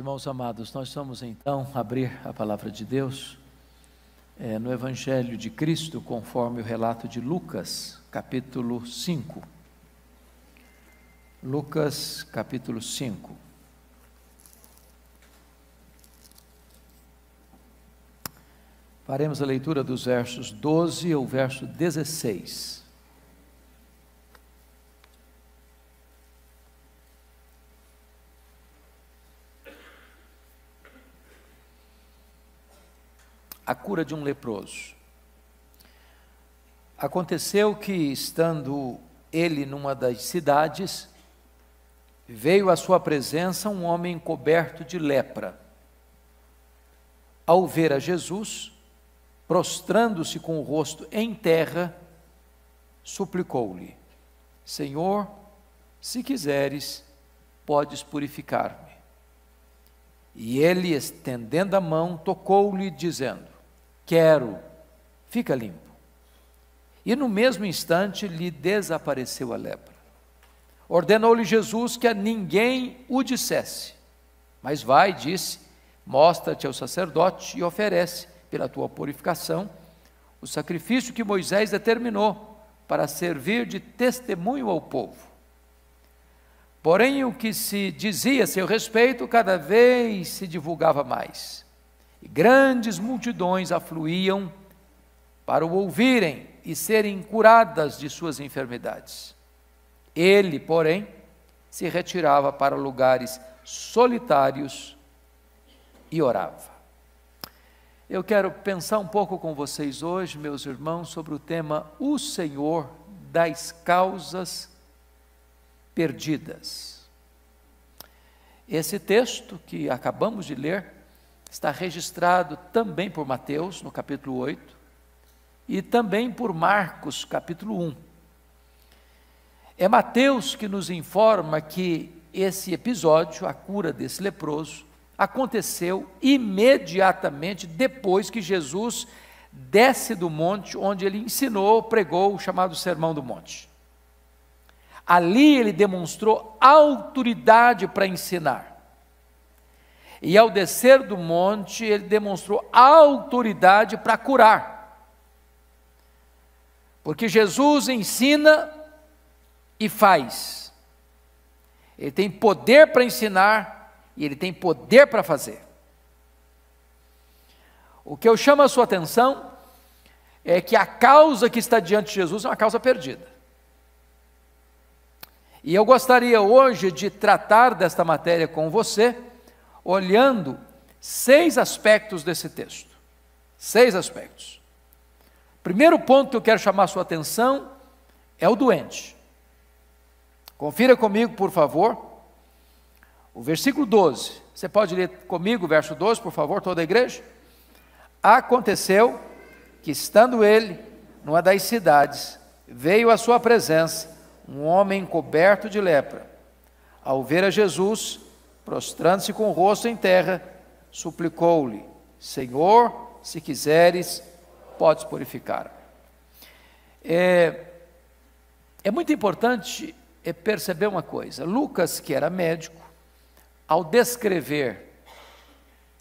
Irmãos amados, nós vamos então abrir a palavra de Deus no Evangelho de Cristo, conforme o relato de Lucas, capítulo 5. Lucas, capítulo 5. Faremos a leitura dos versos 12 ao verso 16. A cura de um leproso. Aconteceu que, estando ele numa das cidades, veio à sua presença um homem coberto de lepra. Ao ver a Jesus, prostrando-se com o rosto em terra, suplicou-lhe: Senhor, se quiseres, podes purificar-me. E ele, estendendo a mão, tocou-lhe, dizendo: Quero, fica limpo. E no mesmo instante lhe desapareceu a lepra. Ordenou-lhe Jesus que a ninguém o dissesse, mas vai, disse, mostra-te ao sacerdote e oferece, pela tua purificação, o sacrifício que Moisés determinou para servir de testemunho ao povo. Porém, o que se dizia a seu respeito cada vez se divulgava mais, e grandes multidões afluíam para o ouvirem e serem curadas de suas enfermidades. Ele, porém, se retirava para lugares solitários e orava. Eu quero pensar um pouco com vocês hoje, meus irmãos, sobre o tema O Senhor das causas perdidas. Esse texto que acabamos de ler está registrado também por Mateus, no capítulo 8, e também por Marcos, capítulo 1. É Mateus que nos informa que esse episódio, a cura desse leproso, aconteceu imediatamente depois que Jesus desce do monte onde ele ensinou, pregou o chamado Sermão do Monte. Ali ele demonstrou autoridade para ensinar. E ao descer do monte, ele demonstrou autoridade para curar. Porque Jesus ensina e faz. Ele tem poder para ensinar e ele tem poder para fazer. O que eu chamo a sua atenção é que a causa que está diante de Jesus é uma causa perdida. E eu gostaria hoje de tratar desta matéria com você, olhando 6 aspectos desse texto. 6 aspectos. Primeiro ponto que eu quero chamar a sua atenção é o doente. Confira comigo, por favor, o versículo 12. Você pode ler comigo o verso 12, por favor, toda a igreja? Aconteceu que, estando ele numa das cidades, veio à sua presença um homem coberto de lepra. Ao ver a Jesus, prostrando-se com o rosto em terra, suplicou-lhe: Senhor, se quiseres, podes purificar. É muito importante perceber uma coisa. Lucas, que era médico, ao descrever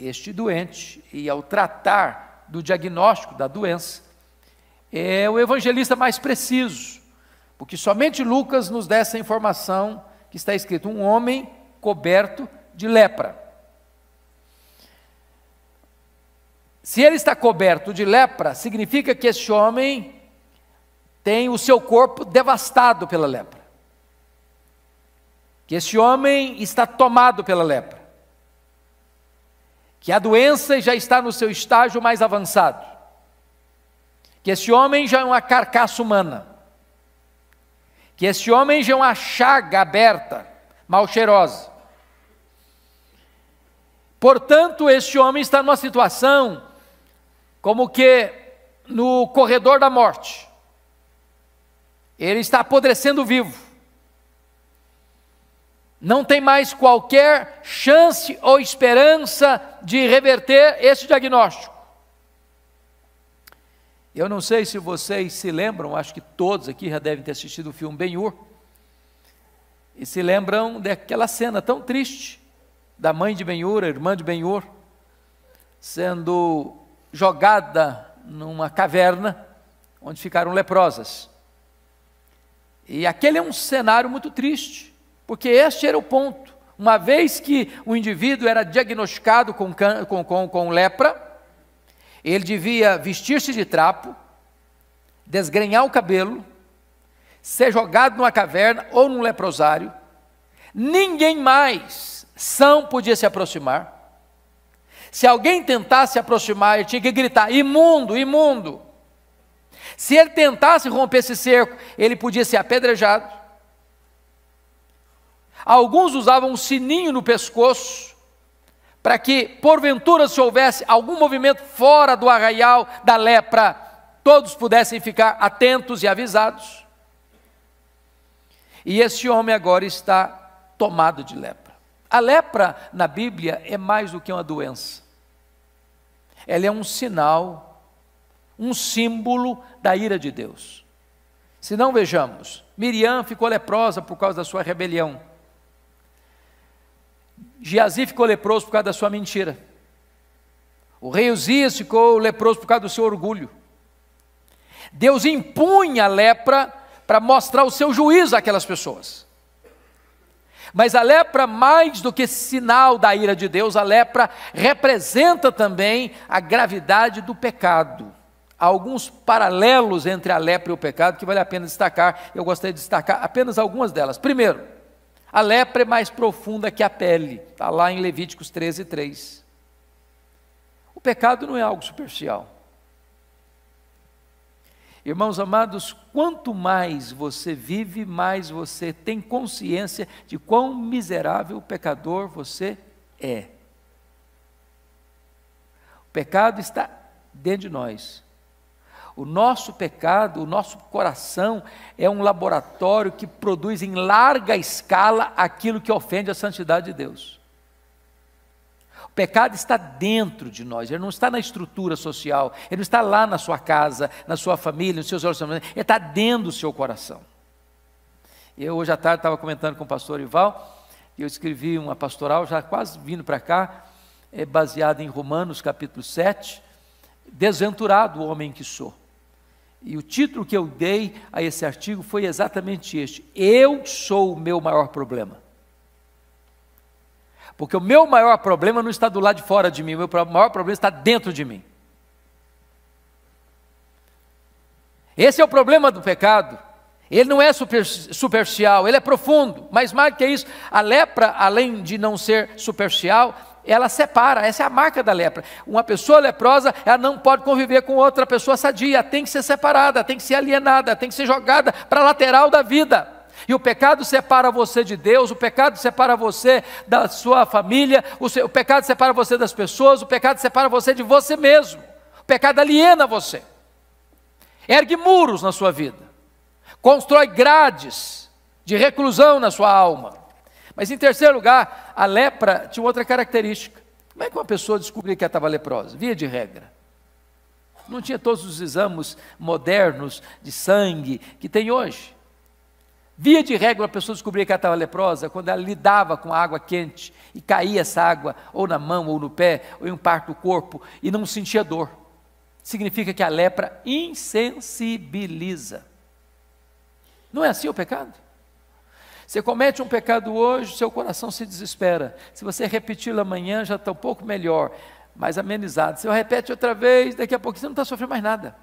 este doente e ao tratar do diagnóstico da doença, é o evangelista mais preciso, porque somente Lucas nos dá essa informação que está escrito: um homem coberto de lepra. Se ele está coberto de lepra, significa que esse homem tem o seu corpo devastado pela lepra, que esse homem está tomado pela lepra, que a doença já está no seu estágio mais avançado, que esse homem já é uma carcaça humana, que esse homem já é uma chaga aberta, mal cheirosa. Portanto, este homem está numa situação como que no corredor da morte. Ele está apodrecendo vivo. Não tem mais qualquer chance ou esperança de reverter esse diagnóstico. Eu não sei se vocês se lembram, acho que todos aqui já devem ter assistido o filme Ben-Hur, e se lembram daquela cena tão triste, da mãe de Ben-Hur, irmã de Ben-Hur, sendo jogada numa caverna, onde ficaram leprosas. E aquele é um cenário muito triste, porque este era o ponto. Uma vez que o indivíduo era diagnosticado com lepra, ele devia vestir-se de trapo, desgrenhar o cabelo, ser jogado numa caverna ou num leprosário. Ninguém mais são podia se aproximar. Se alguém tentasse se aproximar, ele tinha que gritar: imundo, imundo. Se ele tentasse romper esse cerco, ele podia ser apedrejado. Alguns usavam um sininho no pescoço, para que, porventura, se houvesse algum movimento fora do arraial da lepra, todos pudessem ficar atentos e avisados. E esse homem agora está tomado de lepra. A lepra, na Bíblia, é mais do que uma doença. Ela é um sinal, um símbolo da ira de Deus. Se não, vejamos, Miriam ficou leprosa por causa da sua rebelião. Geazi ficou leproso por causa da sua mentira. O rei Uzias ficou leproso por causa do seu orgulho. Deus impunha a lepra para mostrar o seu juízo àquelas pessoas. Mas a lepra, mais do que sinal da ira de Deus, a lepra representa também a gravidade do pecado. Há alguns paralelos entre a lepra e o pecado que vale a pena destacar. Eu gostaria de destacar apenas algumas delas. Primeiro, a lepra é mais profunda que a pele, está lá em Levíticos 13:3. O pecado não é algo superficial. Irmãos amados, quanto mais você vive, mais você tem consciência de quão miserável pecador você é. O pecado está dentro de nós. O nosso pecado, o nosso coração é um laboratório que produz em larga escala aquilo que ofende a santidade de Deus. O pecado está dentro de nós, ele não está na estrutura social, ele não está lá na sua casa, na sua família, nos seus relacionamentos, ele está dentro do seu coração. Eu hoje à tarde estava comentando com o pastor Ival, e eu escrevi uma pastoral, já quase vindo para cá, baseada em Romanos capítulo 7, desventurado o homem que sou. E o título que eu dei a esse artigo foi exatamente este: eu sou o meu maior problema. Porque o meu maior problema não está do lado de fora de mim, o meu maior problema está dentro de mim. Esse é o problema do pecado. Ele não é superficial, ele é profundo. Mas mais do que isso, a lepra, além de não ser superficial, ela separa. Essa é a marca da lepra. Uma pessoa leprosa, ela não pode conviver com outra pessoa sadia, tem que ser separada, tem que ser alienada, tem que ser jogada para a lateral da vida. E o pecado separa você de Deus, o pecado separa você da sua família, o pecado separa você das pessoas, o pecado separa você de você mesmo. O pecado aliena você. Ergue muros na sua vida. Constrói grades de reclusão na sua alma. Mas em terceiro lugar, a lepra tinha outra característica. Como é que uma pessoa descobria que ela estava leprosa? Via de regra. Não tinha todos os exames modernos de sangue que tem hoje. Via de regra, a pessoa descobria que ela estava leprosa quando ela lidava com a água quente e caía essa água ou na mão, ou no pé, ou em parte do corpo, e não sentia dor. Significa que a lepra insensibiliza. Não é assim o pecado? Você comete um pecado hoje, seu coração se desespera. Se você repeti-lo amanhã, já está um pouco melhor, mais amenizado. Se você repete outra vez, daqui a pouco você não está sofrendo mais nada.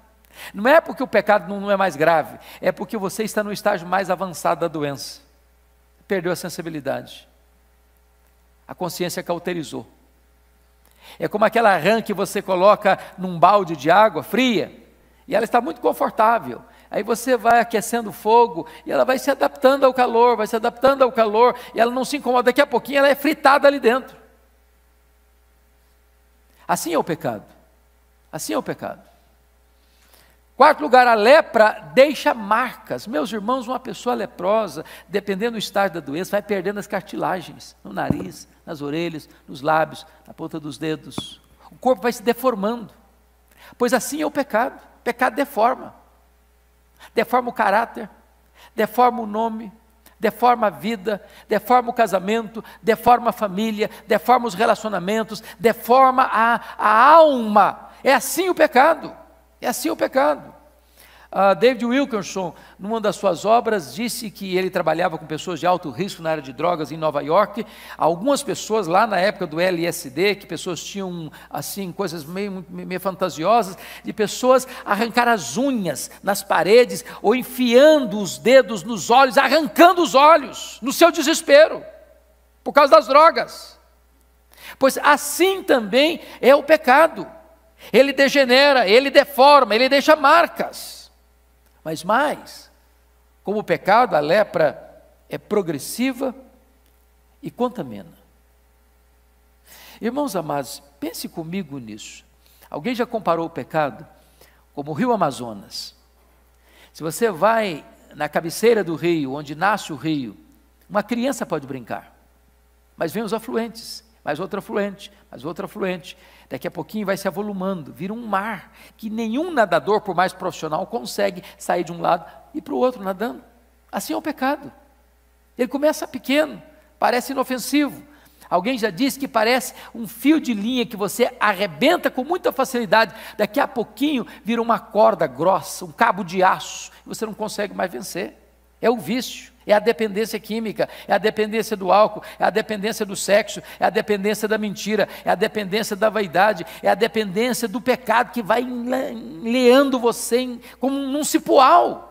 Não é porque o pecado não é mais grave, é porque você está no estágio mais avançado da doença. Perdeu a sensibilidade. A consciência cauterizou. É como aquela rã que você coloca num balde de água fria, e ela está muito confortável. Aí você vai aquecendo o fogo, e ela vai se adaptando ao calor, e ela não se incomoda. Daqui a pouquinho ela é fritada ali dentro. Assim é o pecado. Assim é o pecado. Quarto lugar, a lepra deixa marcas. Meus irmãos, uma pessoa leprosa, dependendo do estágio da doença, vai perdendo as cartilagens, no nariz, nas orelhas, nos lábios, na ponta dos dedos. O corpo vai se deformando. Pois assim é o pecado. O pecado deforma. Deforma o caráter, deforma o nome, deforma a vida, deforma o casamento, deforma a família, deforma os relacionamentos, deforma a alma. É assim o pecado, é assim o pecado. David Wilkerson, numa das suas obras, disse que ele trabalhava com pessoas de alto risco na área de drogas em Nova York. Algumas pessoas lá na época do LSD, que pessoas tinham assim coisas meio fantasiosas, de pessoas arrancar as unhas nas paredes ou enfiando os dedos nos olhos, arrancando os olhos no seu desespero, por causa das drogas. Pois assim também é o pecado. Ele degenera, ele deforma, ele deixa marcas. Mas mais, como o pecado, a lepra é progressiva e contamina. Irmãos amados, pense comigo nisso. Alguém já comparou o pecado como o rio Amazonas? Se você vai na cabeceira do rio, onde nasce o rio, uma criança pode brincar, mas vem os afluentes, mais outro afluente, mais outro afluente. Daqui a pouquinho vai se avolumando, vira um mar, que nenhum nadador, por mais profissional, consegue sair de um lado e para o outro nadando. Assim é o pecado. Ele começa pequeno, parece inofensivo. Alguém já disse que parece um fio de linha que você arrebenta com muita facilidade. Daqui a pouquinho vira uma corda grossa, um cabo de aço, e você não consegue mais vencer. É o vício. É a dependência química, é a dependência do álcool, é a dependência do sexo, é a dependência da mentira, é a dependência da vaidade, é a dependência do pecado que vai enleando você como num cipoal.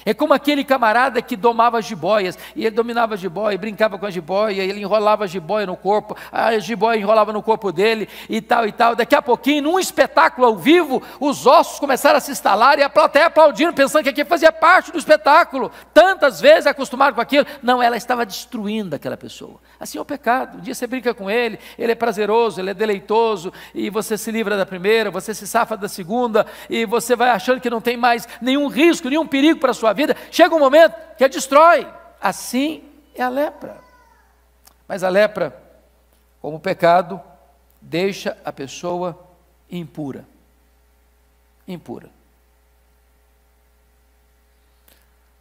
É como aquele camarada que domava jiboias, e ele dominava a jiboia, brincava com a jiboia, ele enrolava a jiboia no corpo, a jiboia enrolava no corpo dele, e tal, daqui a pouquinho, num espetáculo ao vivo, os ossos começaram a se estalar, e a plateia aplaudindo, pensando que aquilo fazia parte do espetáculo, tantas vezes acostumado com aquilo. Não, ela estava destruindo aquela pessoa. Assim é o pecado. Um dia você brinca com ele é prazeroso, ele é deleitoso, e você se livra da primeira, você se safa da segunda, e você vai achando que não tem mais nenhum risco, nenhum perigo para a sua vida. Chega um momento que a destrói. Assim é a lepra. Mas a lepra, como pecado, deixa a pessoa impura. Impura.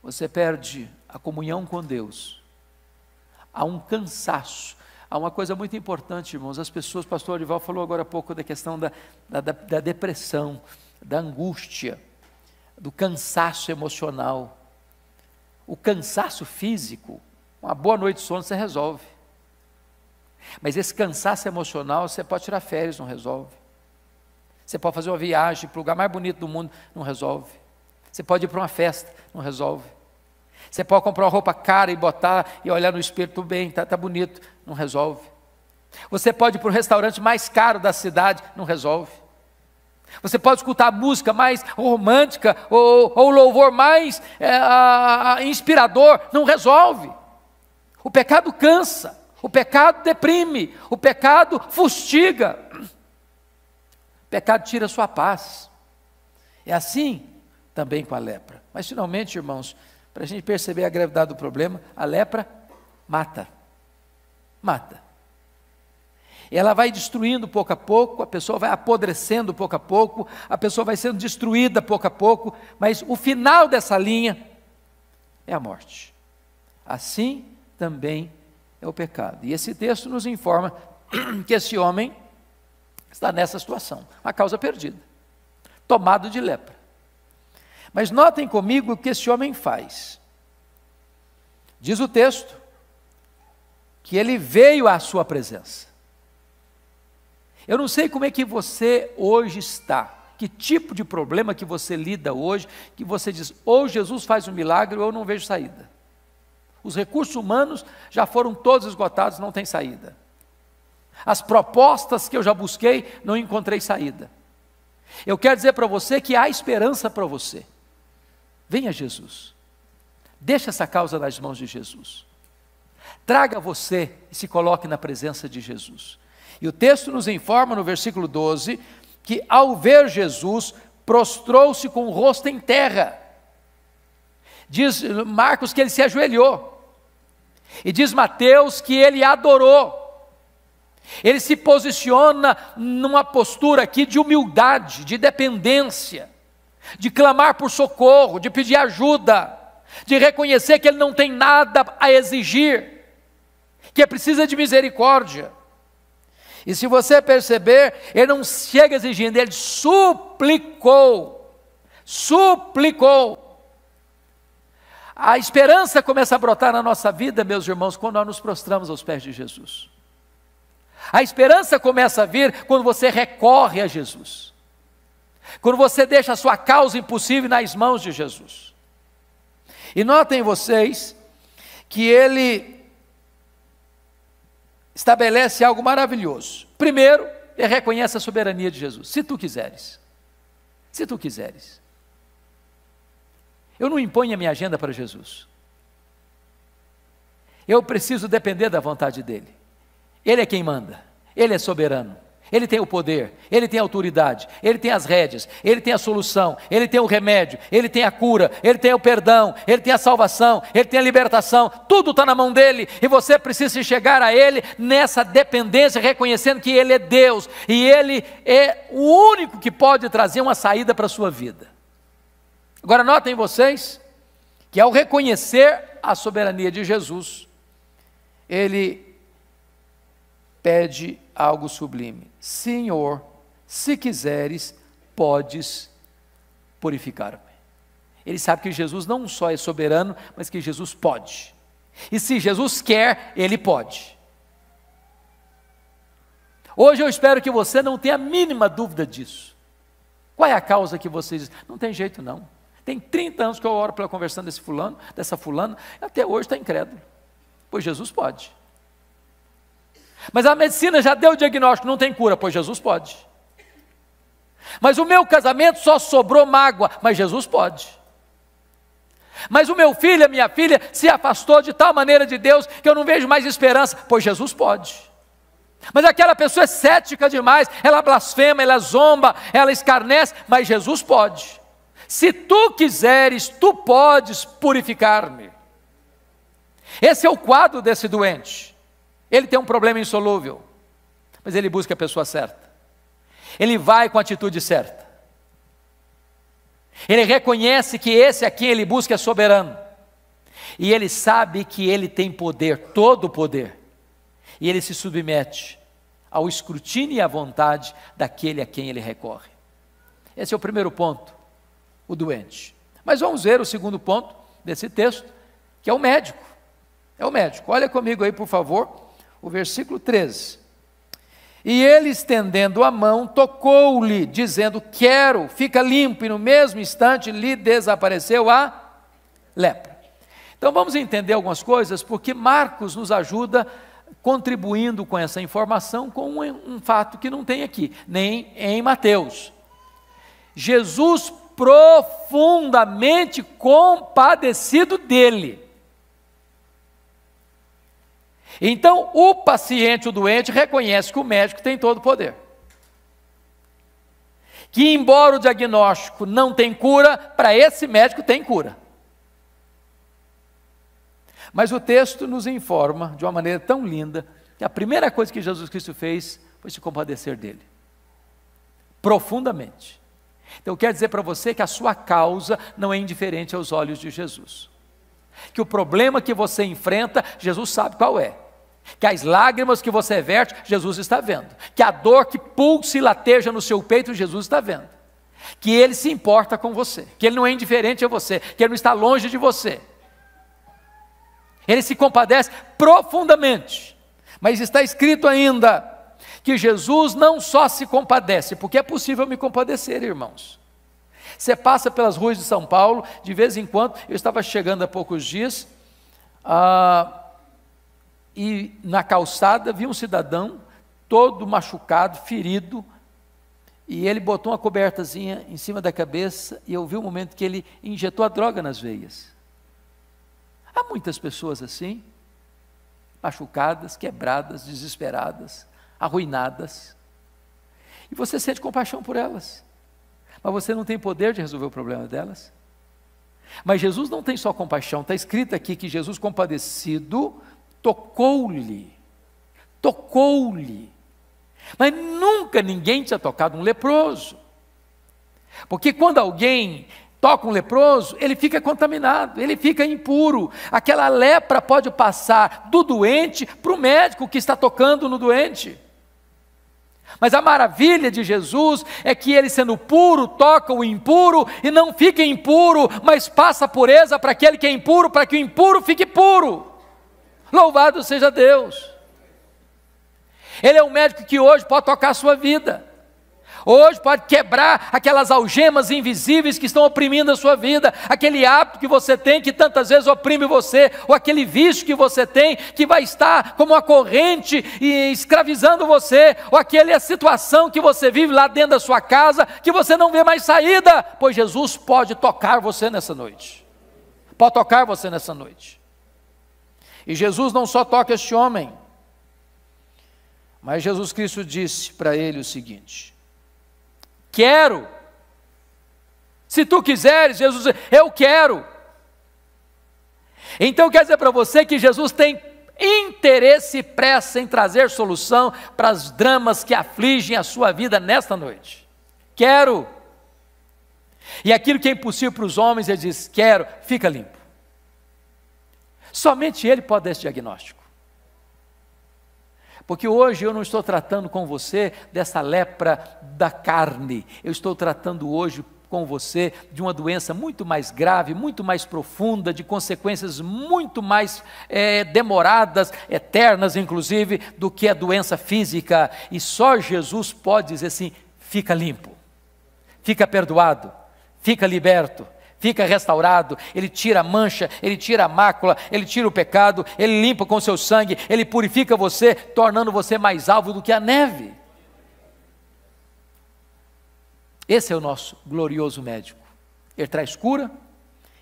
Você perde a comunhão com Deus. Há um cansaço. Há uma coisa muito importante, irmãos. As pessoas, o pastor Orival falou agora há pouco da questão da depressão, da angústia, do cansaço emocional. O cansaço físico, uma boa noite de sono você resolve. Mas esse cansaço emocional, você pode tirar férias, não resolve. Você pode fazer uma viagem para o lugar mais bonito do mundo, não resolve. Você pode ir para uma festa, não resolve. Você pode comprar uma roupa cara e botar e olhar no espelho, tudo bem, tá bonito, não resolve. Você pode ir para o restaurante mais caro da cidade, não resolve. Você pode escutar a música mais romântica ou o louvor mais inspirador, não resolve. O pecado cansa, o pecado deprime, o pecado fustiga, o pecado tira a sua paz. É assim também com a lepra. Mas finalmente, irmãos, para a gente perceber a gravidade do problema, a lepra mata. Mata. Ela vai destruindo pouco a pouco, a pessoa vai apodrecendo pouco a pouco, a pessoa vai sendo destruída pouco a pouco, mas o final dessa linha é a morte. Assim também é o pecado. E esse texto nos informa que esse homem está nessa situação, uma causa perdida, tomado de lepra. Mas notem comigo o que esse homem faz. Diz o texto que ele veio à sua presença. Eu não sei como é que você hoje está, que tipo de problema que você lida hoje, que você diz, ou Jesus faz um milagre ou eu não vejo saída. Os recursos humanos já foram todos esgotados, não tem saída. As propostas que eu já busquei, não encontrei saída. Eu quero dizer para você que há esperança para você. Venha Jesus. Deixa essa causa nas mãos de Jesus. Traga você e se coloque na presença de Jesus. E o texto nos informa no versículo 12, que ao ver Jesus, prostrou-se com o rosto em terra. Diz Marcos que ele se ajoelhou. E diz Mateus que ele adorou. Ele se posiciona numa postura aqui de humildade, de dependência, de clamar por socorro, de pedir ajuda. de reconhecer que ele não tem nada a exigir, que precisa de misericórdia. E se você perceber, ele não chega exigindo, ele suplicou. A esperança começa a brotar na nossa vida, meus irmãos, quando nós nos prostramos aos pés de Jesus. A esperança começa a vir quando você recorre a Jesus, quando você deixa a sua causa impossível nas mãos de Jesus. E notem vocês que ele estabelece algo maravilhoso. Primeiro, ele reconhece a soberania de Jesus. Se tu quiseres. Eu não imponho a minha agenda para Jesus. Eu preciso depender da vontade dele. Ele é quem manda, ele é soberano, ele tem o poder, ele tem a autoridade, ele tem as rédeas, ele tem a solução, ele tem o remédio, ele tem a cura, ele tem o perdão, ele tem a salvação, ele tem a libertação, tudo está na mão dele, e você precisa chegar a ele nessa dependência, reconhecendo que ele é Deus, e ele é o único que pode trazer uma saída para a sua vida. Agora notem vocês, que ao reconhecer a soberania de Jesus, ele pede algo sublime: Senhor, se quiseres, podes purificar-me. Ele sabe que Jesus não só é soberano, mas que Jesus pode. E se Jesus quer, ele pode. Hoje eu espero que você não tenha a mínima dúvida disso. Qual é a causa que você diz? Não tem jeito não. Tem 30 anos que eu oro pela conversão desse fulano, dessa fulana, até hoje está incrédulo. Pois Jesus pode. Mas a medicina já deu o diagnóstico, não tem cura, pois Jesus pode. Mas o meu casamento só sobrou mágoa, mas Jesus pode. Mas o meu filho, a minha filha, se afastou de tal maneira de Deus, que eu não vejo mais esperança, pois Jesus pode. Mas aquela pessoa é cética demais, ela blasfema, ela zomba, ela escarnece, mas Jesus pode. Se tu quiseres, tu podes purificar-me. Esse é o quadro desse doente. Ele tem um problema insolúvel, mas ele busca a pessoa certa. Ele vai com a atitude certa. Ele reconhece que esse a quem ele busca é soberano. E ele sabe que ele tem poder, todo o poder. E ele se submete ao escrutínio e à vontade daquele a quem ele recorre. Esse é o primeiro ponto, o doente. Mas vamos ver o segundo ponto desse texto, que é o médico. É o médico. Olha comigo aí, por favor. O versículo 13, e ele estendendo a mão, tocou-lhe, dizendo, quero, fica limpo, e no mesmo instante lhe desapareceu a lepra. Então vamos entender algumas coisas, porque Marcos nos ajuda, contribuindo com essa informação, com um fato que não tem aqui, nem em Mateus. Jesus profundamente compadecido dele. Então, o paciente, o doente, reconhece que o médico tem todo o poder. Que embora o diagnóstico não tem cura, para esse médico tem cura. Mas o texto nos informa, de uma maneira tão linda, que a primeira coisa que Jesus Cristo fez foi se compadecer dele. Profundamente. Então, eu quero dizer para você que a sua causa não é indiferente aos olhos de Jesus. Que o problema que você enfrenta, Jesus sabe qual é. Que as lágrimas que você verte, Jesus está vendo. Que a dor que pulsa e lateja no seu peito, Jesus está vendo. Que Ele se importa com você, que Ele não é indiferente a você, que Ele não está longe de você. Ele se compadece profundamente. Mas está escrito ainda que Jesus não só se compadece, porque é possível me compadecer, irmãos. Você passa pelas ruas de São Paulo, de vez em quando, eu estava chegando há poucos dias, e na calçada vi um cidadão todo machucado, ferido, e ele botou uma cobertazinha em cima da cabeça, e eu vi o momento que ele injetou a droga nas veias. Há muitas pessoas assim, machucadas, quebradas, desesperadas, arruinadas, e você sente compaixão por elas, mas você não tem poder de resolver o problema delas. Mas Jesus não tem só compaixão, está escrito aqui que Jesus, compadecido, tocou-lhe, mas nunca ninguém tinha tocado um leproso, porque quando alguém toca um leproso, ele fica contaminado, ele fica impuro. Aquela lepra pode passar do doente para o médico que está tocando no doente. Mas a maravilha de Jesus é que ele, sendo puro, toca o impuro e não fica impuro, mas passa a pureza para aquele que é impuro, para que o impuro fique puro. Louvado seja Deus. Ele é um médico que hoje pode tocar a sua vida. Hoje pode quebrar aquelas algemas invisíveis que estão oprimindo a sua vida, aquele hábito que você tem que tantas vezes oprime você, ou aquele vício que você tem que vai estar como uma corrente e escravizando você, ou aquela situação que você vive lá dentro da sua casa que você não vê mais saída, pois Jesus pode tocar você nessa noite. Pode tocar você nessa noite. E Jesus não só toca este homem, mas Jesus Cristo disse para ele o seguinte: quero, se tu quiseres, Jesus diz, eu quero. Então quer dizer para você que Jesus tem interesse e pressa em trazer solução para os dramas que afligem a sua vida nesta noite. Quero. E aquilo que é impossível para os homens, ele diz, quero, fica limpo. Somente ele pode dar esse diagnóstico. Porque hoje eu não estou tratando com você dessa lepra da carne, eu estou tratando hoje com você de uma doença muito mais grave, muito mais profunda, de consequências muito mais demoradas, eternas inclusive, do que a doença física. E só Jesus pode dizer assim, fica limpo, fica perdoado, fica liberto, fica restaurado. Ele tira a mancha, ele tira a mácula, ele tira o pecado, ele limpa com seu sangue, ele purifica você, tornando você mais alvo do que a neve. Esse é o nosso glorioso médico. Ele traz cura,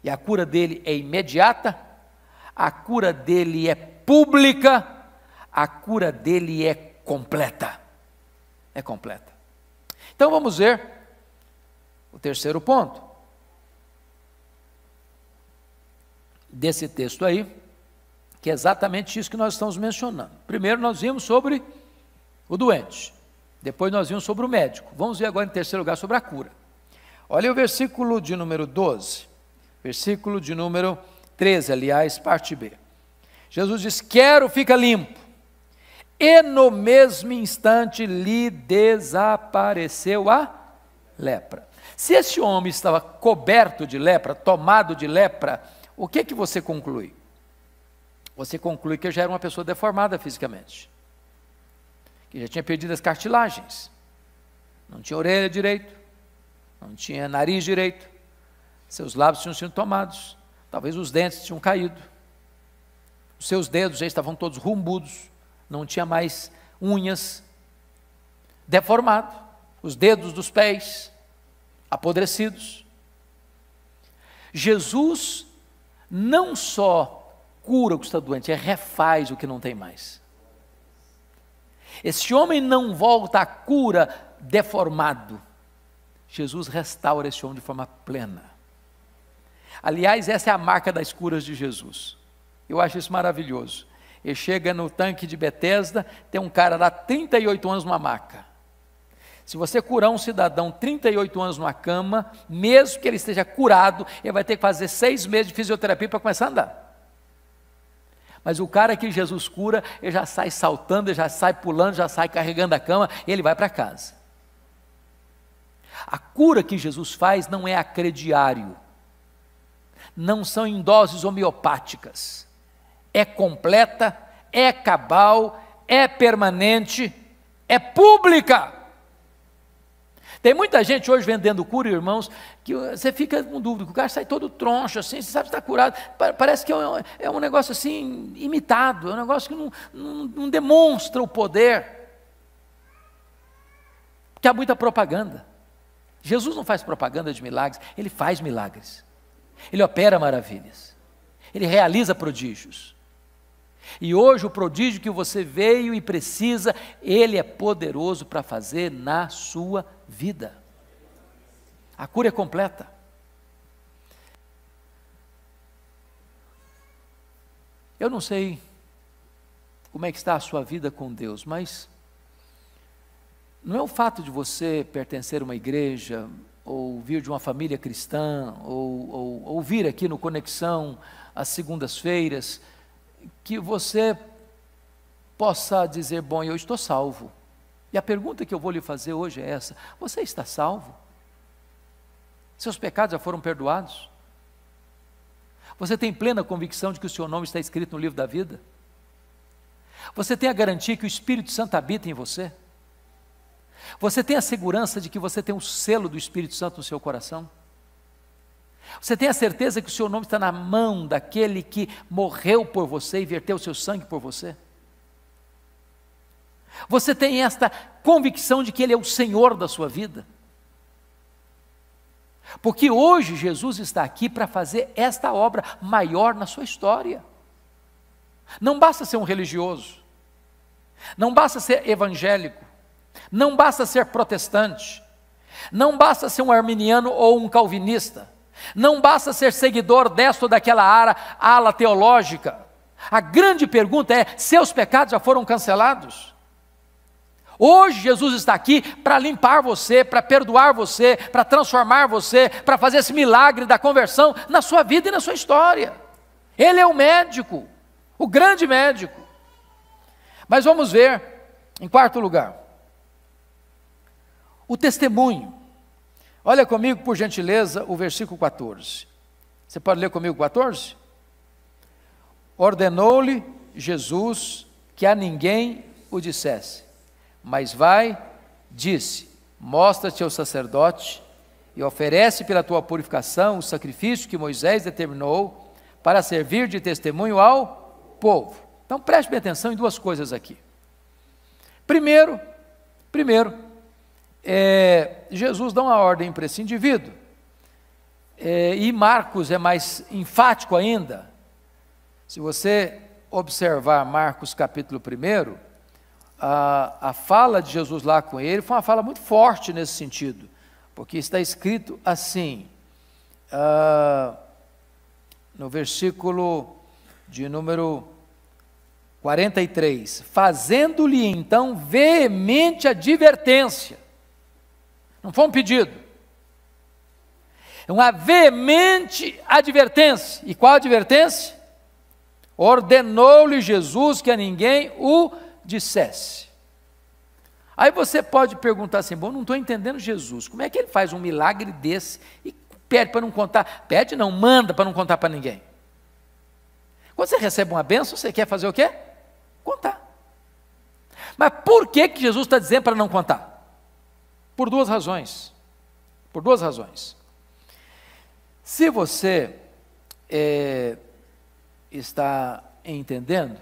e a cura dele é imediata, a cura dele é pública, a cura dele é completa. É completa. Então vamos ver o terceiro ponto desse texto aí, que é exatamente isso que nós estamos mencionando. Primeiro nós vimos sobre o doente, depois nós vimos sobre o médico, vamos ver agora em terceiro lugar sobre a cura. Olha o versículo de número 12, versículo de número 13, aliás, parte B. Jesus diz, quero, fica limpo, e no mesmo instante lhe desapareceu a lepra. Se esse homem estava coberto de lepra, tomado de lepra, o que você conclui? Você conclui que já era uma pessoa deformada fisicamente, que já tinha perdido as cartilagens, não tinha orelha direito, não tinha nariz direito, seus lábios tinham sido tomados, talvez os dentes tinham caído, os seus dedos já estavam todos rumbudos, não tinha mais unhas, deformado, os dedos dos pés apodrecidos. Jesus não só cura o que está doente, refaz o que não tem mais. Esse homem não volta à cura deformado. Jesus restaura esse homem de forma plena. Aliás, essa é a marca das curas de Jesus. Eu acho isso maravilhoso. Ele chega no tanque de Betesda, tem um cara lá, 38 anos numa maca. Se você curar um cidadão 38 anos numa cama, mesmo que ele esteja curado, ele vai ter que fazer 6 meses de fisioterapia para começar a andar. Mas o cara que Jesus cura, ele já sai saltando, ele já sai pulando, já sai carregando a cama, e ele vai para casa. A cura que Jesus faz não é a crediário, não são em doses homeopáticas, é completa, é cabal, é permanente, é pública. Tem muita gente hoje vendendo cura, irmãos, que você fica com dúvida, que o cara sai todo troncho assim, você sabe se está curado, parece que é um negócio assim, imitado, é um negócio que não demonstra o poder, porque há muita propaganda. Jesus não faz propaganda de milagres, ele faz milagres, ele opera maravilhas, ele realiza prodígios. E hoje o prodígio que você veio e precisa, ele é poderoso para fazer na sua vida. A cura é completa. Eu não sei como é que está a sua vida com Deus, mas não é o fato de você pertencer a uma igreja, ou vir de uma família cristã, ou vir aqui no Conexão às segundas-feiras, que você possa dizer, bom, eu estou salvo. E a pergunta que eu vou lhe fazer hoje é essa: você está salvo? Seus pecados já foram perdoados? Você tem plena convicção de que o seu nome está escrito no livro da vida? Você tem a garantia que o Espírito Santo habita em você? Você tem a segurança de que você tem o selo do Espírito Santo no seu coração? Você tem a certeza que o seu nome está na mão daquele que morreu por você e verteu o seu sangue por você? Você tem esta convicção de que Ele é o Senhor da sua vida? Porque hoje Jesus está aqui para fazer esta obra maior na sua história. Não basta ser um religioso, não basta ser evangélico, não basta ser protestante, não basta ser um arminiano ou um calvinista, não basta ser seguidor desta ou daquela ala teológica. A grande pergunta é: seus pecados já foram cancelados? Hoje Jesus está aqui para limpar você, para perdoar você, para transformar você, para fazer esse milagre da conversão na sua vida e na sua história. Ele é o médico, o grande médico. Mas vamos ver, em quarto lugar, o testemunho. Olha comigo, por gentileza, o versículo 14. Você pode ler comigo 14? Ordenou-lhe Jesus que a ninguém o dissesse, mas vai, disse, mostra-te ao sacerdote e oferece pela tua purificação o sacrifício que Moisés determinou para servir de testemunho ao povo. Então preste bem atenção em duas coisas aqui. Primeiro, Jesus dá uma ordem para esse indivíduo, e Marcos é mais enfático ainda. Se você observar Marcos capítulo 1, a fala de Jesus lá com ele foi uma fala muito forte nesse sentido, porque está escrito assim, no versículo de número 43, fazendo-lhe então veemente advertência. Não foi um pedido, é uma veemente advertência. E qual advertência? Ordenou-lhe Jesus que a ninguém o dissesse. Aí você pode perguntar assim, bom, não estou entendendo Jesus, como é que ele faz um milagre desse e pede para não contar? Pede não, manda para não contar para ninguém. Quando você recebe uma bênção, você quer fazer o quê? Contar. Mas por que Jesus está dizendo para não contar? Por duas razões. Se você está entendendo,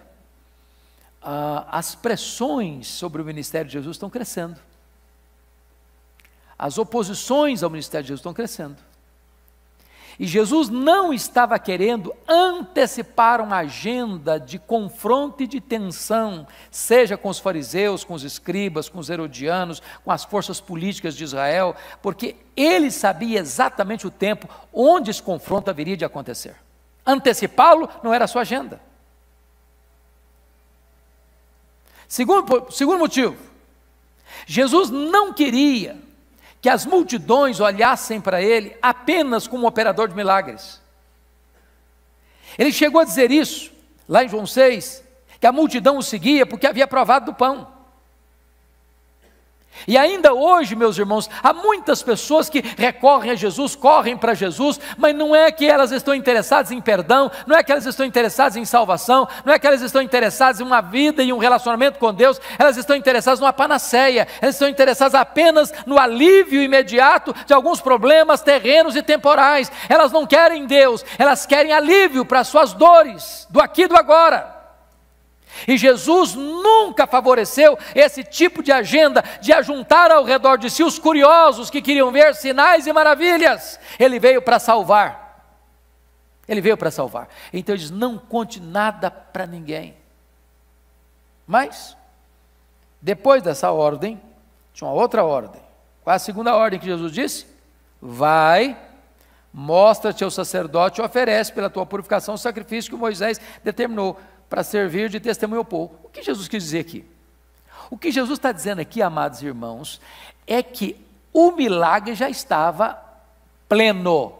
as pressões sobre o ministério de Jesus estão crescendo. As oposições ao ministério de Jesus estão crescendo. E Jesus não estava querendo antecipar uma agenda de confronto e de tensão, seja com os fariseus, com os escribas, com os herodianos, com as forças políticas de Israel, porque ele sabia exatamente o tempo onde esse confronto haveria de acontecer. Antecipá-lo não era a sua agenda. Segundo motivo, Jesus não queria que as multidões olhassem para ele apenas como um operador de milagres. Ele chegou a dizer isso, lá em João 6, que a multidão o seguia porque havia provado do pão. E ainda hoje, meus irmãos, há muitas pessoas que recorrem a Jesus, correm para Jesus, mas não é que elas estão interessadas em perdão, não é que elas estão interessadas em salvação, não é que elas estão interessadas em uma vida e um relacionamento com Deus, elas estão interessadas numa panaceia, elas estão interessadas apenas no alívio imediato de alguns problemas terrenos e temporais. Elas não querem Deus, elas querem alívio para as suas dores, do aqui e do agora. E Jesus nunca favoreceu esse tipo de agenda de ajuntar ao redor de si os curiosos que queriam ver sinais e maravilhas. Ele veio para salvar. Então ele diz, não conte nada para ninguém. Mas, depois dessa ordem, tinha uma outra ordem. Qual é a segunda ordem que Jesus disse? Vai, mostra-te ao sacerdote e oferece pela tua purificação o sacrifício que Moisés determinou para servir de testemunho ao povo. O que Jesus quis dizer aqui? O que Jesus está dizendo aqui, amados irmãos, é que o milagre já estava pleno,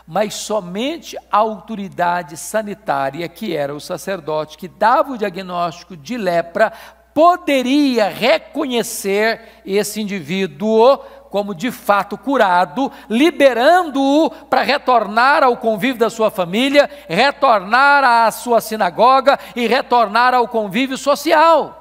mas somente a autoridade sanitária, que era o sacerdote que dava o diagnóstico de lepra, poderia reconhecer esse indivíduo como de fato curado, liberando-o para retornar ao convívio da sua família, retornar à sua sinagoga e retornar ao convívio social.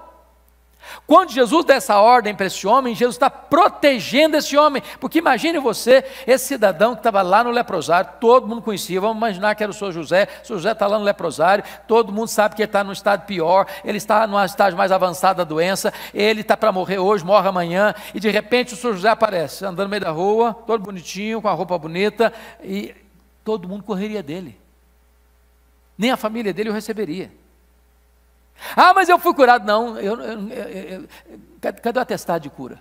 Quando Jesus dá essa ordem para esse homem, Jesus está protegendo esse homem, porque imagine você, esse cidadão que estava lá no leprosário, todo mundo conhecia, vamos imaginar que era o Sr. José está lá no leprosário, todo mundo sabe que ele está num estado pior, ele está num estágio mais avançado da doença, ele está para morrer hoje, morre amanhã, e de repente o Sr. José aparece, andando no meio da rua, todo bonitinho, com a roupa bonita, e todo mundo correria dele, nem a família dele o receberia. Ah, mas eu fui curado. Não, cadê o atestado de cura?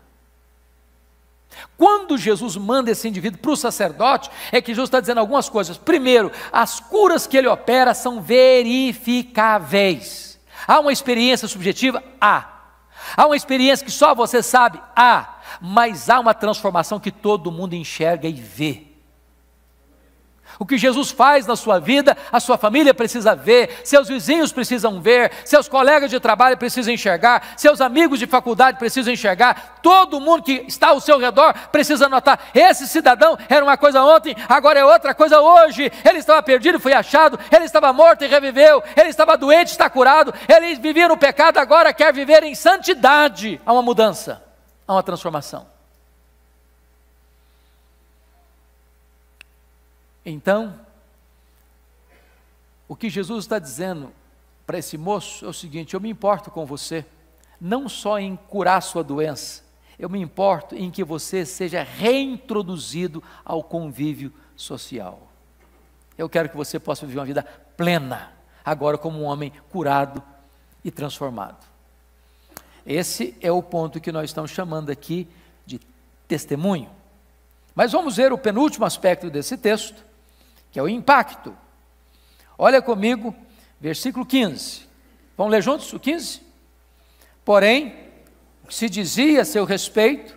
Quando Jesus manda esse indivíduo para o sacerdote, é que Jesus está dizendo algumas coisas. Primeiro, as curas que ele opera são verificáveis. Há uma experiência subjetiva? Há uma experiência que só você sabe? Há. Mas há uma transformação que todo mundo enxerga e vê. O que Jesus faz na sua vida, a sua família precisa ver, seus vizinhos precisam ver, seus colegas de trabalho precisam enxergar, seus amigos de faculdade precisam enxergar, todo mundo que está ao seu redor precisa notar, esse cidadão era uma coisa ontem, agora é outra coisa hoje, ele estava perdido e foi achado, ele estava morto e reviveu, ele estava doente e está curado, ele vivia no pecado, agora quer viver em santidade. Há uma mudança, há uma transformação. Então, o que Jesus está dizendo para esse moço é o seguinte: eu me importo com você, não só em curar sua doença, eu me importo em que você seja reintroduzido ao convívio social. Eu quero que você possa viver uma vida plena, agora como um homem curado e transformado. Esse é o ponto que nós estamos chamando aqui de testemunho. Mas vamos ver o penúltimo aspecto desse texto, que é o impacto. Olha comigo, versículo 15. Vamos ler juntos o 15? Porém, o que se dizia a seu respeito,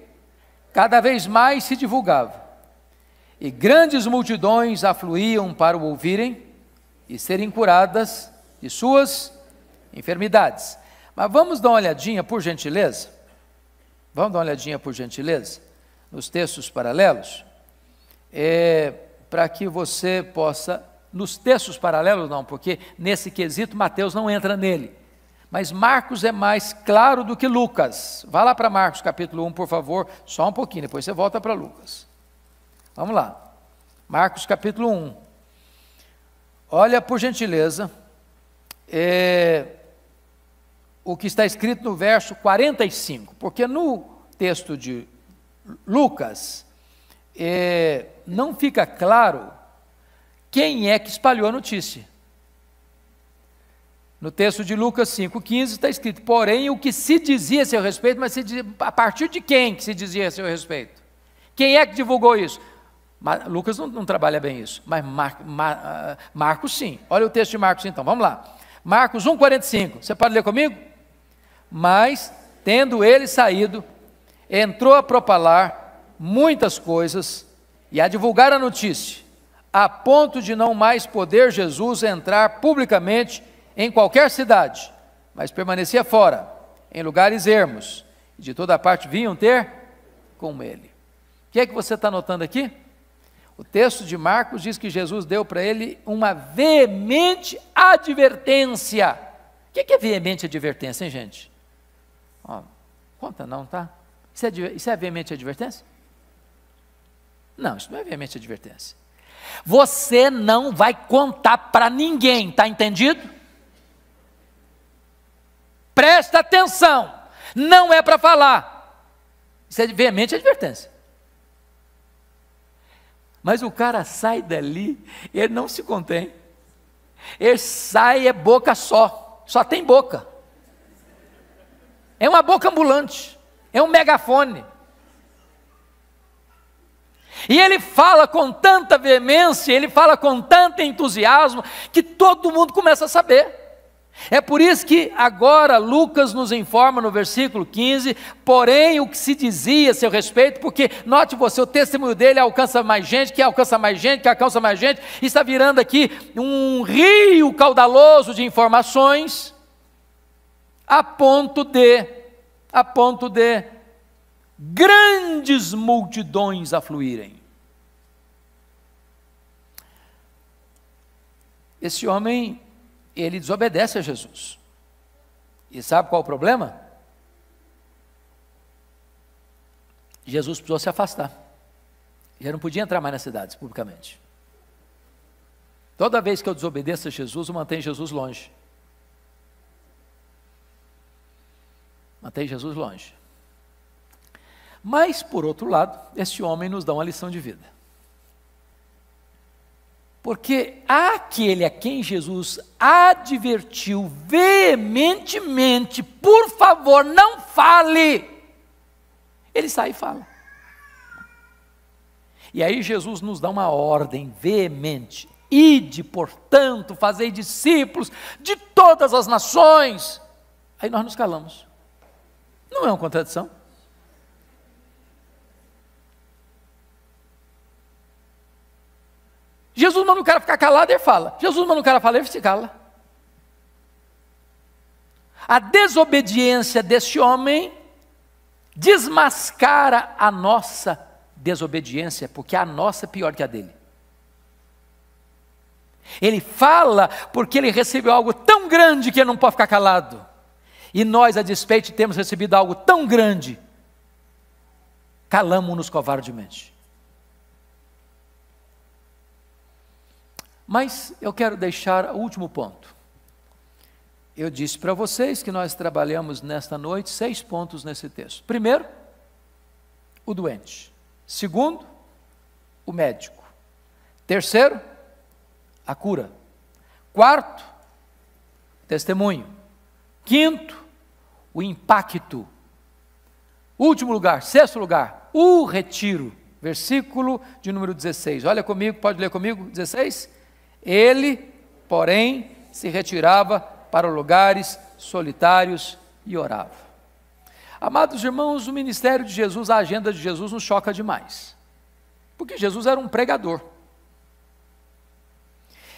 cada vez mais se divulgava, e grandes multidões afluíam para o ouvirem e serem curadas de suas enfermidades. Mas vamos dar uma olhadinha, por gentileza? Vamos dar uma olhadinha, por gentileza, nos textos paralelos? Para que você possa, nos textos paralelos não, porque nesse quesito Mateus não entra nele, mas Marcos é mais claro do que Lucas. Vá lá para Marcos capítulo 1, por favor, só um pouquinho, depois você volta para Lucas. Vamos lá, Marcos capítulo 1, olha por gentileza, o que está escrito no verso 45, porque no texto de Lucas, não fica claro quem é que espalhou a notícia. No texto de Lucas 5,15 está escrito, porém o que se dizia a seu respeito, mas se dizia, a partir de quem que se dizia a seu respeito? Quem é que divulgou isso? Lucas não trabalha bem isso, mas Marcos sim. Olha o texto de Marcos então, vamos lá. Marcos 1,45, você pode ler comigo? Mas, tendo ele saído, entrou a propalar muitas coisas e a divulgar a notícia, a ponto de não mais poder Jesus entrar publicamente em qualquer cidade, mas permanecia fora, em lugares ermos, e de toda parte vinham ter com ele. O que é que você está notando aqui? O texto de Marcos diz que Jesus deu para ele uma veemente advertência. O que é veemente advertência, hein, gente? Conta não, tá? Isso é veemente advertência? Não, isso não é veemente advertência. Você não vai contar para ninguém, está entendido? Presta atenção, não é para falar. Isso é veemente advertência. Mas o cara sai dali, ele não se contém. Ele sai, é boca só tem boca. É uma boca ambulante, é um megafone. E ele fala com tanta veemência, ele fala com tanto entusiasmo, que todo mundo começa a saber. É por isso que agora Lucas nos informa no versículo 15, porém o que se dizia a seu respeito, porque note você, o testemunho dele alcança mais gente, que alcança mais gente, que alcança mais gente, e está virando aqui um rio caudaloso de informações, a ponto de grandes multidões afluírem. Esse homem, ele desobedece a Jesus. E sabe qual é o problema? Jesus precisou se afastar. Já não podia entrar mais nas cidades publicamente. Toda vez que eu desobedeço a Jesus, eu mantenho Jesus longe. Mantenho Jesus longe. Mas, por outro lado, esse homem nos dá uma lição de vida. Porque aquele a quem Jesus advertiu veementemente, por favor, não fale, ele sai e fala. E aí Jesus nos dá uma ordem veemente: ide, portanto, fazei discípulos de todas as nações. Aí nós nos calamos. Não é uma contradição? Jesus manda o cara ficar calado, ele fala. Jesus manda o cara falar, ele se cala. A desobediência desse homem desmascara a nossa desobediência, porque a nossa é pior que a dele. Ele fala porque ele recebeu algo tão grande que ele não pode ficar calado. E nós, a despeito, temos recebido algo tão grande, calamos-nos covardemente. Mas eu quero deixar o último ponto. Eu disse para vocês que nós trabalhamos nesta noite 6 pontos nesse texto. Primeiro, o doente. Segundo, o médico. Terceiro, a cura. Quarto, testemunho. Quinto, o impacto. Último lugar, sexto lugar, o retiro. Versículo de número 16. Olha comigo, pode ler comigo? 16. Ele, porém, se retirava para lugares solitários e orava. Amados irmãos, o ministério de Jesus, a agenda de Jesus nos choca demais. Porque Jesus era um pregador.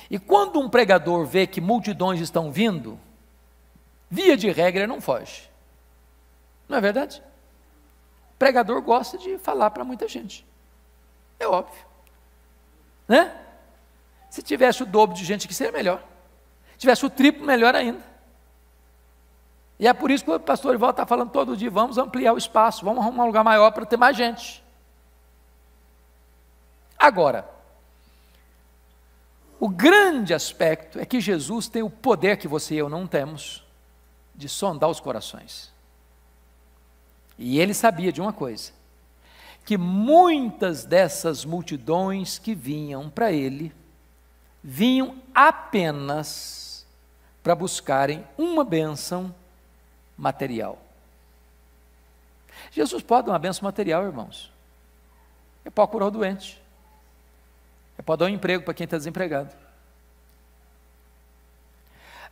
E quando um pregador vê que multidões estão vindo, via de regra ele não foge. Não é verdade? O pregador gosta de falar para muita gente. É óbvio. Né? Se tivesse o dobro de gente aqui, seria melhor. Se tivesse o triplo, melhor ainda. E é por isso que o pastor Ivaldo está falando todo dia: vamos ampliar o espaço, vamos arrumar um lugar maior para ter mais gente. Agora, o grande aspecto é que Jesus tem o poder que você e eu não temos, de sondar os corações. E ele sabia de uma coisa, que muitas dessas multidões que vinham para ele, vinham apenas para buscarem uma bênção material. Jesus pode dar uma bênção material, irmãos. Ele pode curar o doente. Ele pode dar um emprego para quem está desempregado.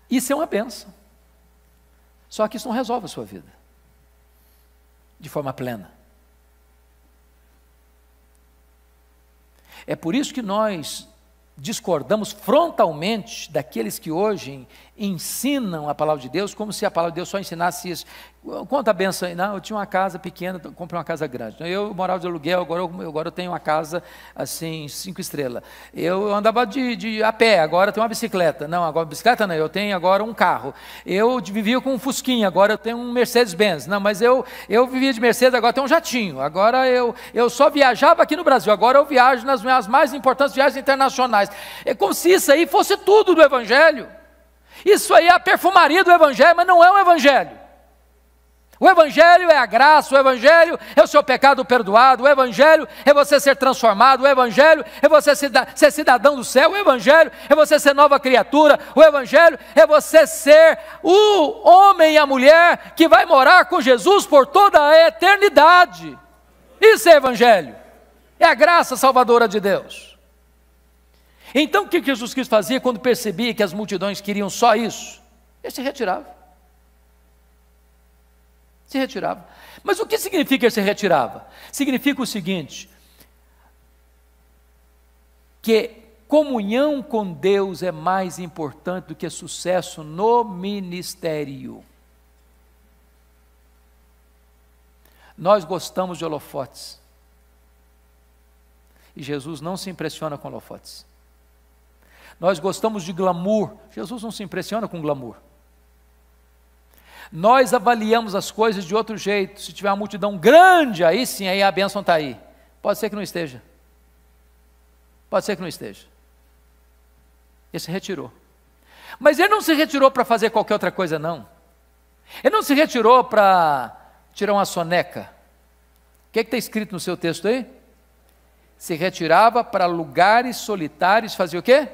Isso é uma bênção. Só que isso não resolve a sua vida de forma plena. É por isso que nós discordamos frontalmente daqueles que hoje ensinam a palavra de Deus como se a palavra de Deus só ensinasse isso. Quanto a benção aí? Não, eu tinha uma casa pequena, comprei uma casa grande. Eu morava de aluguel, agora eu tenho uma casa assim, 5 estrelas. Eu andava a pé, agora eu tenho uma bicicleta. Não, agora bicicleta não, eu tenho agora um carro. Eu vivia com um Fusquinha, agora eu tenho um Mercedes-Benz. Não, mas eu vivia de Mercedes, agora eu tenho um jatinho. Agora eu só viajava aqui no Brasil, agora eu viajo nas minhas mais importantes viagens internacionais. É como se isso aí fosse tudo do Evangelho. Isso aí é a perfumaria do Evangelho, mas não é o Evangelho. O Evangelho é a graça, o Evangelho é o seu pecado perdoado, o Evangelho é você ser transformado, o Evangelho é você ser cidadão do céu, o Evangelho é você ser nova criatura, o Evangelho é você ser o homem e a mulher que vai morar com Jesus por toda a eternidade. Isso é Evangelho, é a graça salvadora de Deus. Então o que Jesus Cristo fazia quando percebia que as multidões queriam só isso? Ele se retirava. Se retirava. Mas o que significa ele se retirava? Significa o seguinte, que comunhão com Deus é mais importante do que sucesso no ministério. Nós gostamos de holofotes. E Jesus não se impressiona com holofotes. Nós gostamos de glamour. Jesus não se impressiona com glamour. Nós avaliamos as coisas de outro jeito. Se tiver uma multidão grande, aí sim, aí a bênção está aí. Pode ser que não esteja. Pode ser que não esteja. Ele se retirou. Mas ele não se retirou para fazer qualquer outra coisa, não. Ele não se retirou para tirar uma soneca. O que está escrito no seu texto aí? Se retirava para lugares solitários, fazia o quê?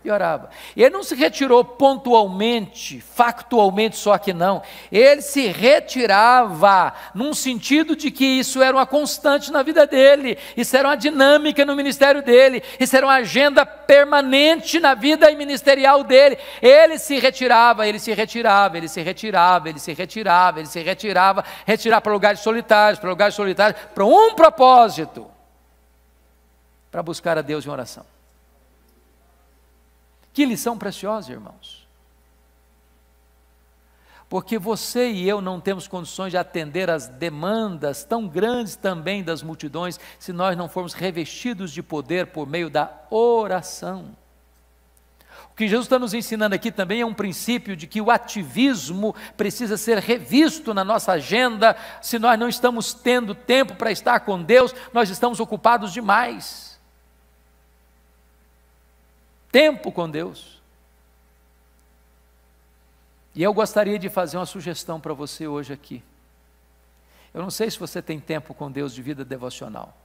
E orava. Ele não se retirou pontualmente, factualmente só que não. Ele se retirava num sentido de que isso era uma constante na vida dele, isso era uma dinâmica no ministério dele, isso era uma agenda permanente na vida ministerial dele. Ele se retirava, ele se retirava, ele se retirava, ele se retirava, ele se retirava, retirar para lugares solitários, para um propósito, para buscar a Deus em oração. Que lição preciosa, irmãos. Porque você e eu não temos condições de atender às demandas tão grandes também das multidões, se nós não formos revestidos de poder por meio da oração. O que Jesus está nos ensinando aqui também é um princípio de que o ativismo precisa ser revisto na nossa agenda. Se nós não estamos tendo tempo para estar com Deus, nós estamos ocupados demais. Tempo com Deus. E eu gostaria de fazer uma sugestão para você hoje aqui. Eu não sei se você tem tempo com Deus de vida devocional.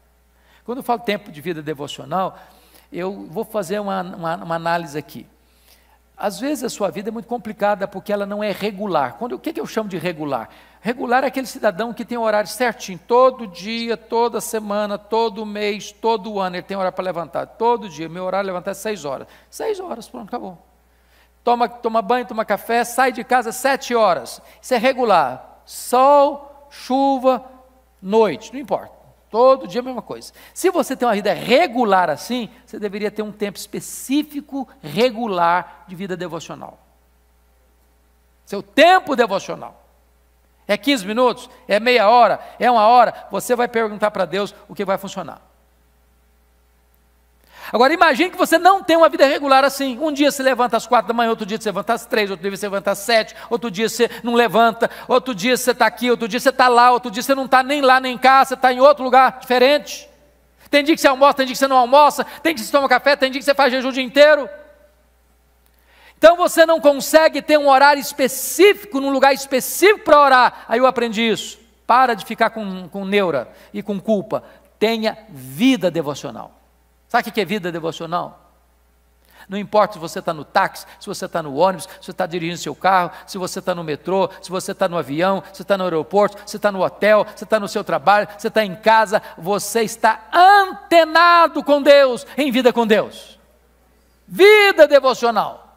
Quando eu falo tempo de vida devocional, eu vou fazer uma análise aqui. Às vezes a sua vida é muito complicada porque ela não é regular. O que eu chamo de regular? Regular é aquele cidadão que tem o horário certinho, todo dia, toda semana, todo mês, todo ano, ele tem horário para levantar, todo dia, meu horário é levantar 6 horas. 6 horas, pronto, acabou. Toma banho, toma café, sai de casa 7 horas. Isso é regular. Sol, chuva, noite, não importa. Todo dia a mesma coisa. Se você tem uma vida regular assim, você deveria ter um tempo específico, regular, de vida devocional. Seu tempo devocional. É 15 minutos? É meia hora? É 1 hora? Você vai perguntar para Deus o que vai funcionar. Agora imagine que você não tem uma vida regular assim. Um dia você levanta às 4 da manhã, outro dia você levanta às 3, outro dia você levanta às 7, outro dia você não levanta, outro dia você está aqui, outro dia você está lá, outro dia você não está nem lá nem cá, você está em outro lugar diferente. Tem dia que você almoça, tem dia que você não almoça, tem dia que você toma café, tem dia que você faz jejum o dia inteiro. Então você não consegue ter um horário específico, num lugar específico para orar. Aí eu aprendi isso. Para de ficar com neura e com culpa. Tenha vida devocional. Sabe o que é vida devocional? Não importa se você está no táxi, se você está no ônibus, se você está dirigindo seu carro, se você está no metrô, se você está no avião, se você está no aeroporto, se você está no hotel, se você está no seu trabalho, se você está em casa, você está antenado com Deus, em vida com Deus. Vida devocional.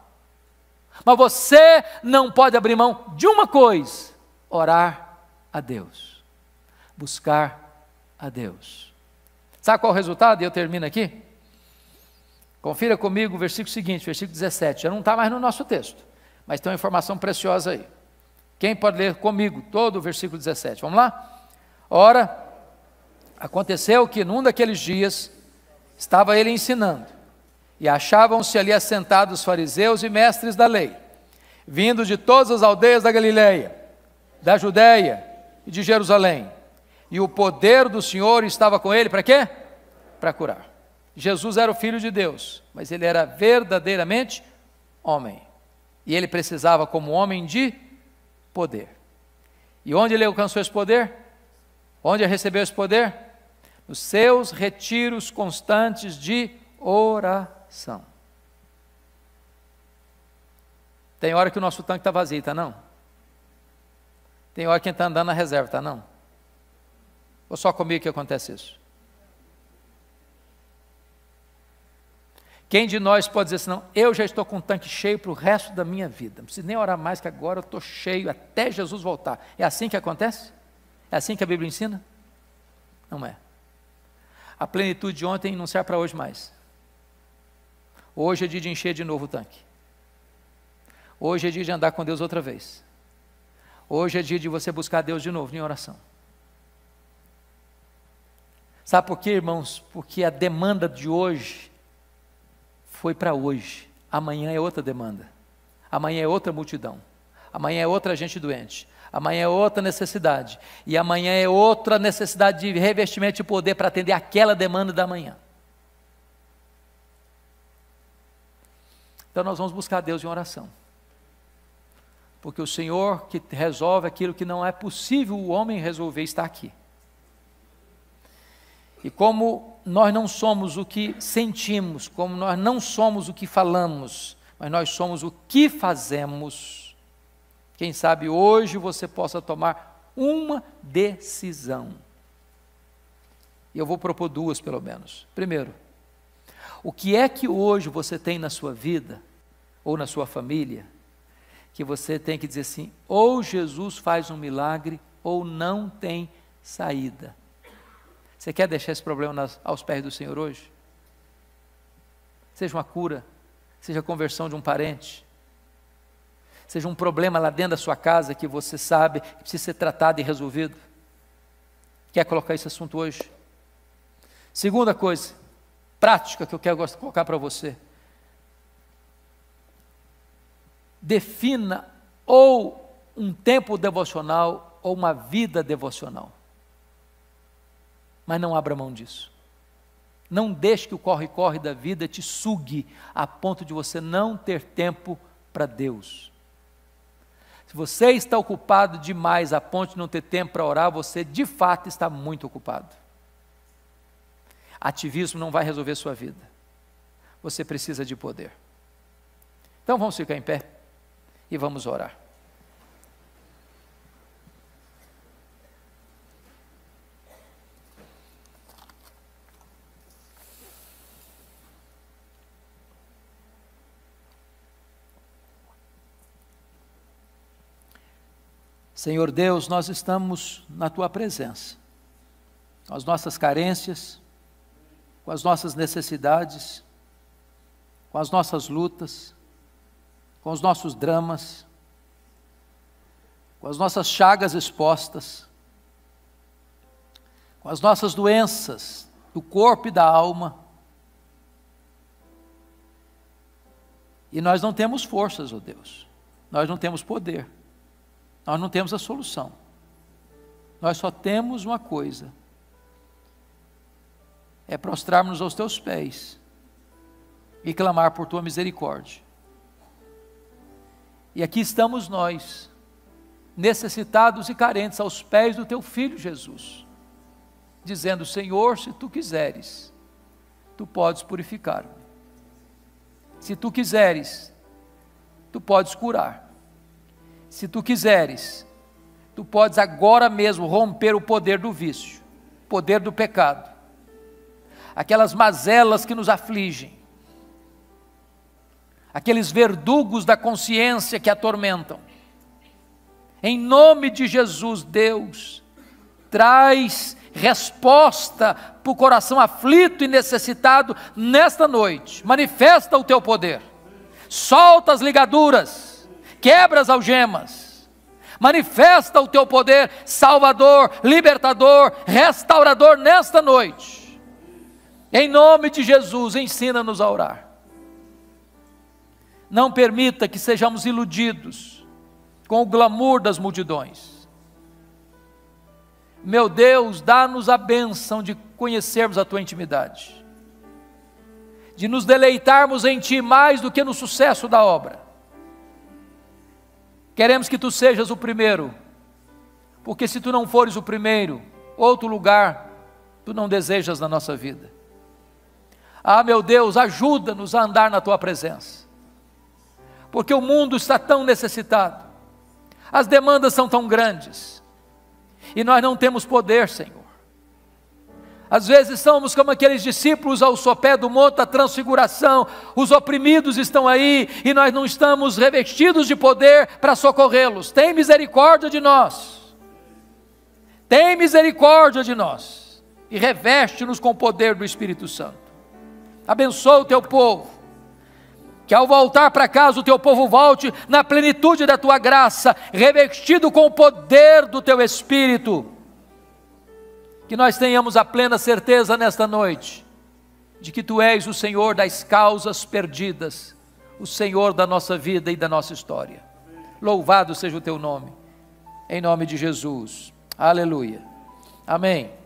Mas você não pode abrir mão de uma coisa: orar a Deus, buscar a Deus. Sabe qual é o resultado? E eu termino aqui. Confira comigo o versículo seguinte, versículo 17. Já não está mais no nosso texto, mas tem uma informação preciosa aí. Quem pode ler comigo todo o versículo 17? Vamos lá? Ora, aconteceu que num daqueles dias estava ele ensinando, e achavam-se ali assentados os fariseus e mestres da lei, vindos de todas as aldeias da Galileia, da Judéia e de Jerusalém. E o poder do Senhor estava com ele para quê? Para curar. Jesus era o Filho de Deus, mas ele era verdadeiramente homem. E ele precisava, como homem, de poder. E onde ele alcançou esse poder? Onde ele recebeu esse poder? Nos seus retiros constantes de oração. Tem hora que o nosso tanque está vazio, tá não? Tem hora que a gente está andando na reserva, tá não? Ou só comigo que acontece isso? Quem de nós pode dizer assim, não, eu já estou com o tanque cheio para o resto da minha vida, não preciso nem orar mais, que agora eu estou cheio até Jesus voltar. É assim que acontece? É assim que a Bíblia ensina? Não é. A plenitude de ontem não serve para hoje mais. Hoje é dia de encher de novo o tanque. Hoje é dia de andar com Deus outra vez. Hoje é dia de você buscar Deus de novo em oração. Sabe por quê, irmãos? Porque a demanda de hoje foi para hoje. Amanhã é outra demanda. Amanhã é outra multidão. Amanhã é outra gente doente. Amanhã é outra necessidade. E amanhã é outra necessidade de revestimento de poder para atender aquela demanda da manhã. Então nós vamos buscar Deus em oração. Porque o Senhor que resolve aquilo que não é possível o homem resolver está aqui. E como nós não somos o que sentimos, como nós não somos o que falamos, mas nós somos o que fazemos, quem sabe hoje você possa tomar uma decisão. E eu vou propor duas pelo menos. Primeiro, o que é que hoje você tem na sua vida, ou na sua família, que você tem que dizer assim, ou Jesus faz um milagre, ou não tem saída. Você quer deixar esse problema aos pés do Senhor hoje? Seja uma cura, seja a conversão de um parente, seja um problema lá dentro da sua casa que você sabe que precisa ser tratado e resolvido. Quer colocar esse assunto hoje? Segunda coisa, prática que eu quero colocar para você. Defina ou um tempo devocional ou uma vida devocional. Mas não abra mão disso. Não deixe que o corre-corre da vida te sugue a ponto de você não ter tempo para Deus. Se você está ocupado demais a ponto de não ter tempo para orar, você de fato está muito ocupado. Ativismo não vai resolver sua vida. Você precisa de poder. Então vamos ficar em pé e vamos orar. Senhor Deus, nós estamos na Tua presença, com as nossas carências, com as nossas necessidades, com as nossas lutas, com os nossos dramas, com as nossas chagas expostas, com as nossas doenças do corpo e da alma. E nós não temos forças, ó Deus, nós não temos poder. Nós não temos a solução. Nós só temos uma coisa. É prostrarmos aos Teus pés e clamar por Tua misericórdia. E aqui estamos nós, necessitados e carentes aos pés do Teu Filho Jesus, dizendo, Senhor, se Tu quiseres, Tu podes purificar-me. Se Tu quiseres, Tu podes curar. Se Tu quiseres, Tu podes agora mesmo romper o poder do vício, o poder do pecado, aquelas mazelas que nos afligem, aqueles verdugos da consciência que atormentam. Em nome de Jesus, Deus, traz resposta para o coração aflito e necessitado nesta noite. Manifesta o Teu poder, solta as ligaduras, quebra as algemas, manifesta o Teu poder salvador, libertador, restaurador nesta noite. Em nome de Jesus, ensina-nos a orar. Não permita que sejamos iludidos com o glamour das multidões. Meu Deus, dá-nos a bênção de conhecermos a Tua intimidade, de nos deleitarmos em Ti mais do que no sucesso da obra. Queremos que Tu sejas o primeiro, porque se Tu não fores o primeiro, outro lugar Tu não desejas na nossa vida. Ah, meu Deus, ajuda-nos a andar na Tua presença, porque o mundo está tão necessitado, as demandas são tão grandes, e nós não temos poder, Senhor. Às vezes somos como aqueles discípulos ao sopé do monte da transfiguração, os oprimidos estão aí e nós não estamos revestidos de poder para socorrê-los. Tem misericórdia de nós, tem misericórdia de nós e reveste-nos com o poder do Espírito Santo. Abençoa o teu povo, que ao voltar para casa o teu povo volte na plenitude da tua graça, revestido com o poder do teu Espírito. Que nós tenhamos a plena certeza nesta noite, de que Tu és o Senhor das causas perdidas, o Senhor da nossa vida e da nossa história. Louvado seja o Teu nome, em nome de Jesus, aleluia, amém.